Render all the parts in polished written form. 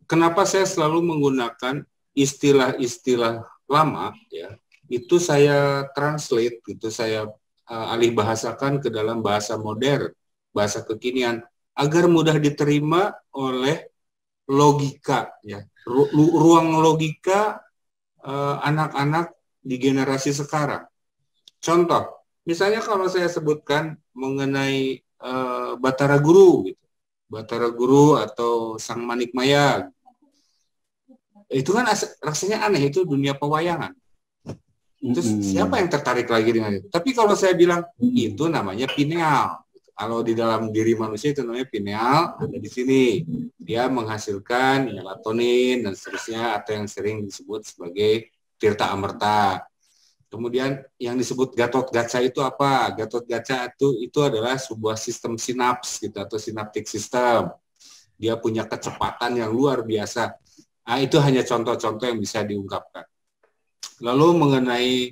kenapa saya selalu menggunakan istilah-istilah lama, ya, itu saya translate, gitu, saya alih bahasakan ke dalam bahasa modern, bahasa kekinian, agar mudah diterima oleh logika, ya, ruang logika anak-anak di generasi sekarang. Contoh, misalnya kalau saya sebutkan mengenai Batara Guru, gitu, Batara Guru atau Sang Manik Maya, itu kan rasanya aneh, itu dunia pewayangan. Terus siapa yang tertarik lagi dengan itu? Tapi kalau saya bilang itu namanya pineal. Kalau di dalam diri manusia itu namanya pineal, ada di sini. Dia menghasilkan melatonin dan seterusnya, atau yang sering disebut sebagai tirta amerta. Kemudian yang disebut Gatot-Kaca itu apa? Gatot-Kaca itu adalah sebuah sistem sinaps, gitu, atau synaptic system. Dia punya kecepatan yang luar biasa. Nah, itu hanya contoh-contoh yang bisa diungkapkan. Lalu mengenai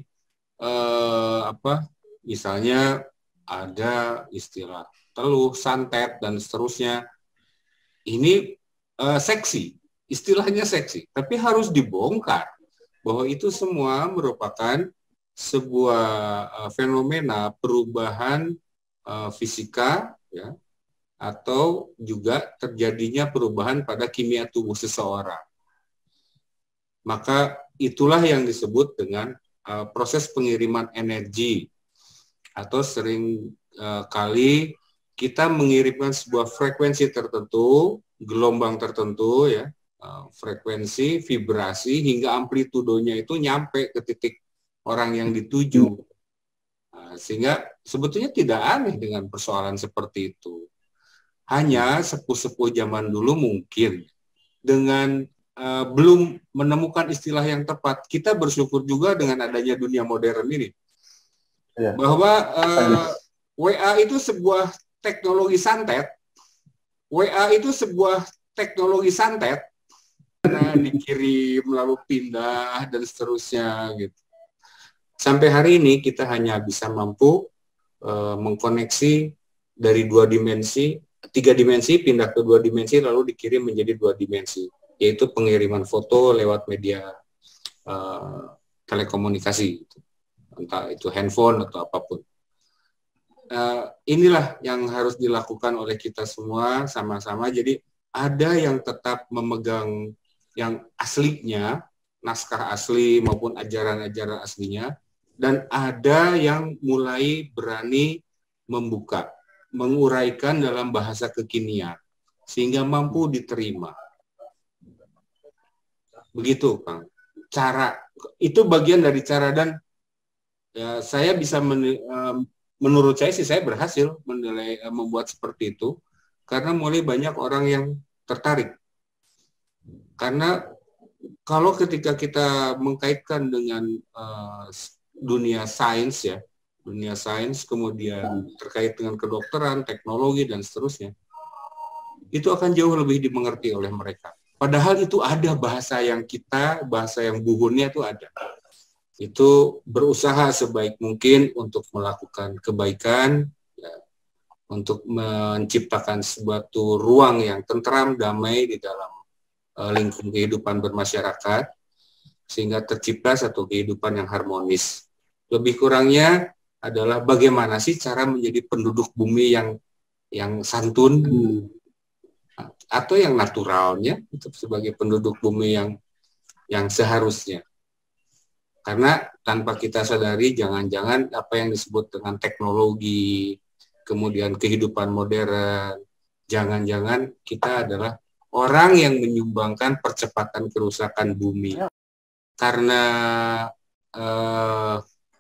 misalnya ada istilah teluh, santet, dan seterusnya. Ini seksi, istilahnya seksi, tapi harus dibongkar bahwa itu semua merupakan sebuah fenomena perubahan fisika, ya, atau juga terjadinya perubahan pada kimia tubuh seseorang. Maka itulah yang disebut dengan proses pengiriman energi, atau sering kali kita mengirimkan sebuah frekuensi tertentu, gelombang tertentu, ya, frekuensi, vibrasi, hingga amplitudonya itu nyampe ke titik orang yang dituju. Sehingga sebetulnya tidak aneh dengan persoalan seperti itu. Hanya sepuh-sepuh zaman dulu mungkin dengan belum menemukan istilah yang tepat. Kita bersyukur juga dengan adanya dunia modern ini, ya, bahwa WA itu sebuah teknologi santet. WA itu sebuah teknologi santet, karena dikirim lalu pindah dan seterusnya, gitu. Sampai hari ini kita hanya bisa mampu mengkoneksi dari 2 dimensi, 3 dimensi pindah ke 2 dimensi lalu dikirim menjadi 2 dimensi, yaitu pengiriman foto lewat media telekomunikasi, entah itu handphone atau apapun. Inilah yang harus dilakukan oleh kita semua sama-sama. Jadi ada yang tetap memegang yang aslinya, naskah asli maupun ajaran-ajaran aslinya, dan ada yang mulai berani membuka, menguraikan dalam bahasa kekinian, sehingga mampu diterima. Begitu, Kang. Cara, itu bagian dari cara, dan ya, saya bisa menurut saya sih saya berhasil menilai, membuat seperti itu, karena mulai banyak orang yang tertarik. Karena kalau ketika kita mengkaitkan dengan dunia sains, ya, dunia sains, kemudian terkait dengan kedokteran, teknologi, dan seterusnya, itu akan jauh lebih dimengerti oleh mereka. Padahal itu ada bahasa yang buhunnya itu ada. Itu berusaha sebaik mungkin untuk melakukan kebaikan, ya, untuk menciptakan suatu ruang yang tentram, damai di dalam lingkup kehidupan bermasyarakat, sehingga tercipta satu kehidupan yang harmonis. Lebih kurangnya adalah bagaimana sih cara menjadi penduduk bumi yang santun, atau yang naturalnya, itu sebagai penduduk bumi yang seharusnya. Karena tanpa kita sadari, jangan-jangan apa yang disebut dengan teknologi, kemudian kehidupan modern, jangan-jangan kita adalah orang yang menyumbangkan percepatan kerusakan bumi. Karena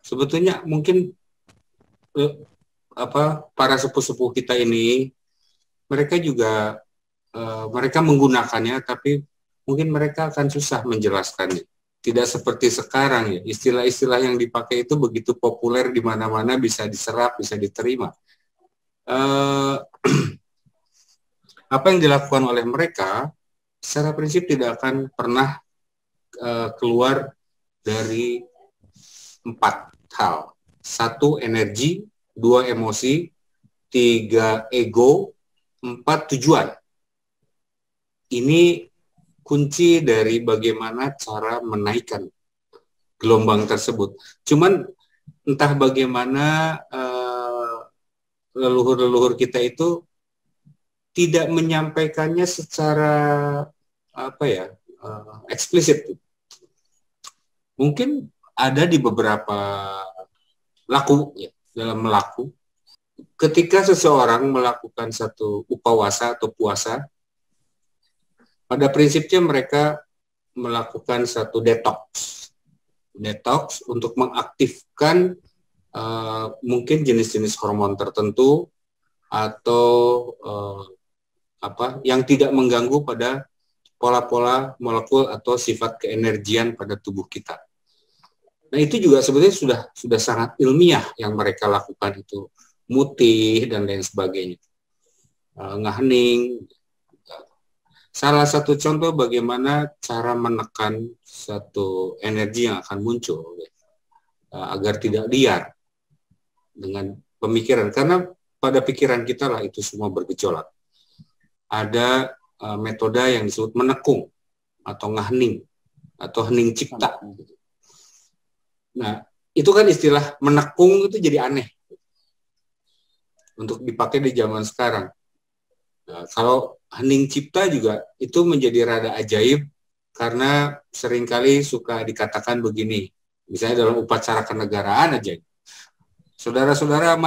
sebetulnya mungkin para sepuh-sepuh kita ini, mereka juga mereka menggunakannya, tapi mungkin mereka akan susah menjelaskannya. Tidak seperti sekarang, ya, istilah-istilah yang dipakai itu begitu populer di mana-mana, bisa diserap, bisa diterima. Apa yang dilakukan oleh mereka secara prinsip tidak akan pernah keluar dari 4 hal. 1, energi, 2, emosi, 3, ego, 4, tujuan. Ini kunci dari bagaimana cara menaikkan gelombang tersebut. Cuman entah bagaimana leluhur-leluhur kita itu tidak menyampaikannya secara eksplisit. Mungkin ada di beberapa laku ya, dalam melaku. Ketika seseorang melakukan satu upawasa atau puasa, pada prinsipnya mereka melakukan satu detox untuk mengaktifkan mungkin jenis-jenis hormon tertentu atau yang tidak mengganggu pada pola-pola molekul atau sifat keenergian pada tubuh kita. Nah, itu juga sebenarnya sudah sangat ilmiah yang mereka lakukan itu, mutih dan lain sebagainya, ngahening. Salah satu contoh bagaimana cara menekan satu energi yang akan muncul agar tidak liar dengan pemikiran, karena pada pikiran kita lah itu semua bergejolak. Ada metode yang disebut menekung atau ngahening atau hening cipta. Nah, itu kan istilah menekung itu jadi aneh untuk dipakai di zaman sekarang. Nah, kalau hening cipta juga itu menjadi rada ajaib karena seringkali suka dikatakan begini, misalnya dalam upacara kenegaraan aja. Saudara-saudara,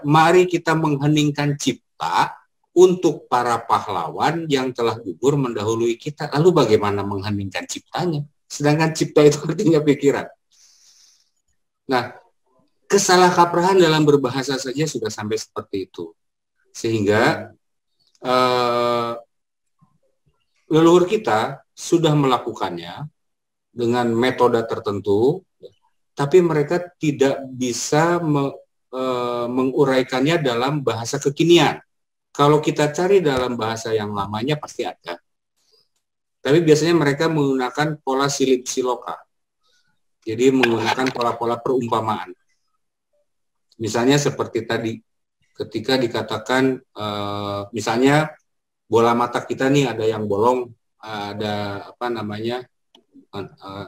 mari kita mengheningkan cipta untuk para pahlawan yang telah gugur mendahului kita. Lalu bagaimana mengheningkan ciptanya? Sedangkan cipta itu artinya pikiran. Nah, kesalahkaprahan dalam berbahasa saja sudah sampai seperti itu. Sehingga leluhur kita sudah melakukannya dengan metode tertentu, tapi mereka tidak bisa menguraikannya dalam bahasa kekinian. Kalau kita cari dalam bahasa yang lamanya pasti ada. Tapi biasanya mereka menggunakan pola silip siloka. Jadi menggunakan pola-pola perumpamaan. Misalnya seperti tadi, ketika dikatakan misalnya bola mata kita nih ada yang bolong, ada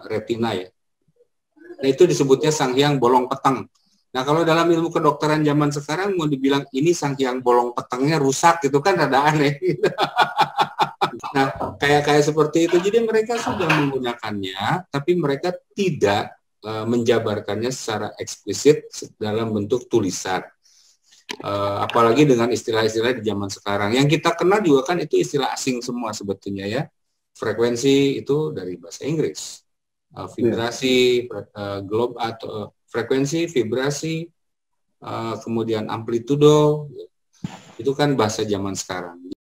retina ya. Nah, itu disebutnya Sanghyang bolong peteng. Nah, kalau dalam ilmu kedokteran zaman sekarang mau dibilang ini Sanghyang bolong petengnya rusak, itu kan rada aneh. Nah, kayak seperti itu. Jadi mereka sudah menggunakannya, tapi mereka tidak menjabarkannya secara eksplisit dalam bentuk tulisan. Apalagi dengan istilah-istilah di zaman sekarang. Yang kita kenal juga kan itu istilah asing semua sebetulnya ya. Frekuensi itu dari bahasa Inggris. Vibrasi, globe atau frekuensi, vibrasi, kemudian amplitudo, itu kan bahasa zaman sekarang.